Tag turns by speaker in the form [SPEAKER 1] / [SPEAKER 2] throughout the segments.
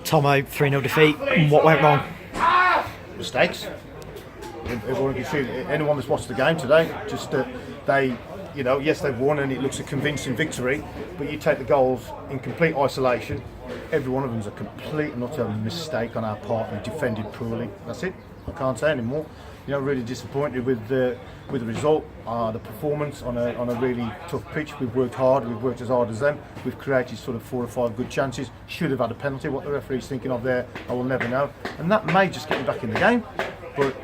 [SPEAKER 1] Tomo, 3-0 defeat. What went wrong?
[SPEAKER 2] Mistakes. Everyone can see, anyone that's watched the game today, just they, yes, they've won and it looks a convincing victory, but you take the goals in complete isolation. Every one of them is a complete and utter mistake on our part. We defended poorly. That's it. I can't say anymore. Really disappointed with the result, the performance on a really tough pitch. We've worked hard. We've worked as hard as them. We've created sort of 4 or 5 good chances. Should have had a penalty. What the referee's thinking of there, I will never know. And that may just get him back in the game. But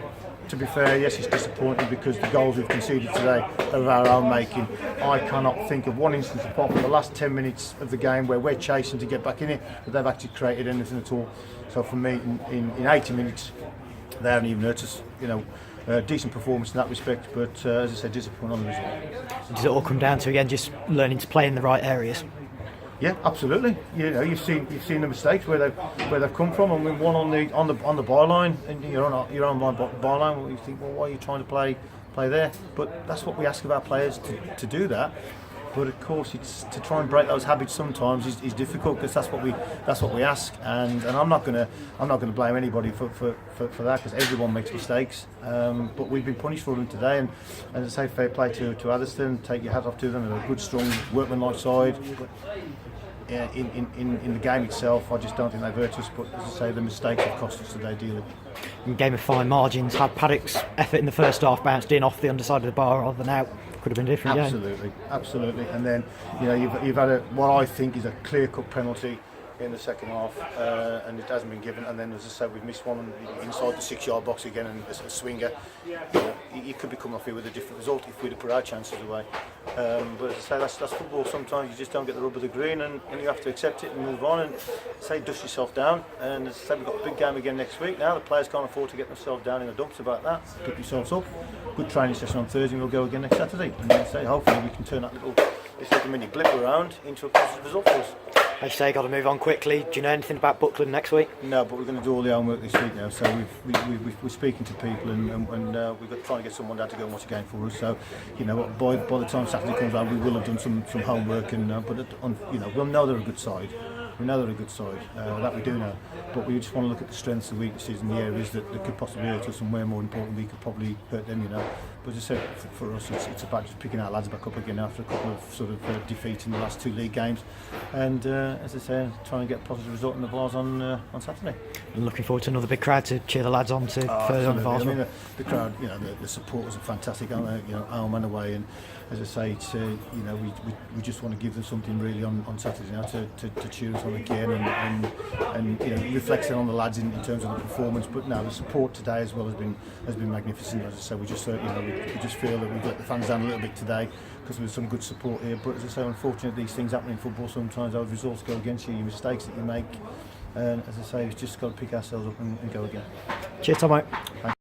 [SPEAKER 2] to be fair, yes, it's disappointing because the goals we've conceded today are of our own making. I cannot think of one instance apart from the last 10 minutes of the game where we're chasing to get back in it, but they've actually created anything at all. So for me, in 80 minutes, they haven't even hurt us. Decent performance in that respect, but as I said, disappointing on the result.
[SPEAKER 1] Does it all come down to, again, just learning to play in the right areas?
[SPEAKER 2] Yeah, absolutely. You've seen the mistakes where they've come from. I mean, one on the byline, and you're on my byline. You think, well, why are you trying to play there? But that's what we ask of our players to do that. But of course, it's to try and break those habits sometimes is difficult because that's what we ask. And I'm not gonna blame anybody for that because everyone makes mistakes. But we've been punished for them today. And as I say, fair play to Atherstone. Take your hat off to them. They're a good, strong, workmanlike side. But yeah, in the game itself, I just don't think they've hurt us. But as I say, the mistakes have cost us today dearly.
[SPEAKER 1] In game of fine margins, had Paddock's effort in the first half bounced in off the underside of the bar rather than out, could have been a different game. Absolutely. And then you've had what I think is a clear-cut penalty in the second half, and it hasn't been given. And then, as I said, we've missed one inside the 6-yard box again, and a swinger. You could be coming off here with a different result if we'd have put our chances away. But as I say, that's football. Sometimes you just don't get the rub of the green, and you have to accept it and move on. And say, dust yourself down. And as I say, we've got a big game again next week. Now the players can't afford to get themselves down in the dumps about that. Pick yourselves up. Good training session on Thursday, and we'll go again next Saturday. And as I say, hopefully we can turn that little mini blip around into a positive result for us. As you say, got to move on quickly. Do you know anything about Buckland next week?
[SPEAKER 2] No, but we're going to do all the homework this week now. So we're speaking to people, and we've got trying to get someone down to go and watch a game for us. So by the time Saturday comes around, we will have done some homework, and we'll know they're a good side. We know they're a good side, that we do know. But we just want to look at the strengths and weaknesses and the areas that could possibly hurt us, and where more important we could probably hurt them. But as I said, for us, it's about just picking our lads back up again after a couple of sort of defeats in the last 2 league games, and as I say, try and get a positive result in the Vars on Saturday.
[SPEAKER 1] And looking forward to another big crowd to cheer the lads on to further on the Vars.
[SPEAKER 2] I mean, the crowd, the supporters are fantastic, aren't they? Home and away, and as I say, it's we just want to give them something really on Saturday now to cheer us on again, and reflecting on the lads in terms of the performance. But no, the support today as well has been magnificent. As I say, we just we just feel that we've let the fans down a little bit today because there's some good support here. But as I say, unfortunately, these things happen in football. Sometimes those results go against you, your mistakes that you make. And as I say, we've just got to pick ourselves up and go again.
[SPEAKER 1] Cheers, Tomo.
[SPEAKER 2] Thanks.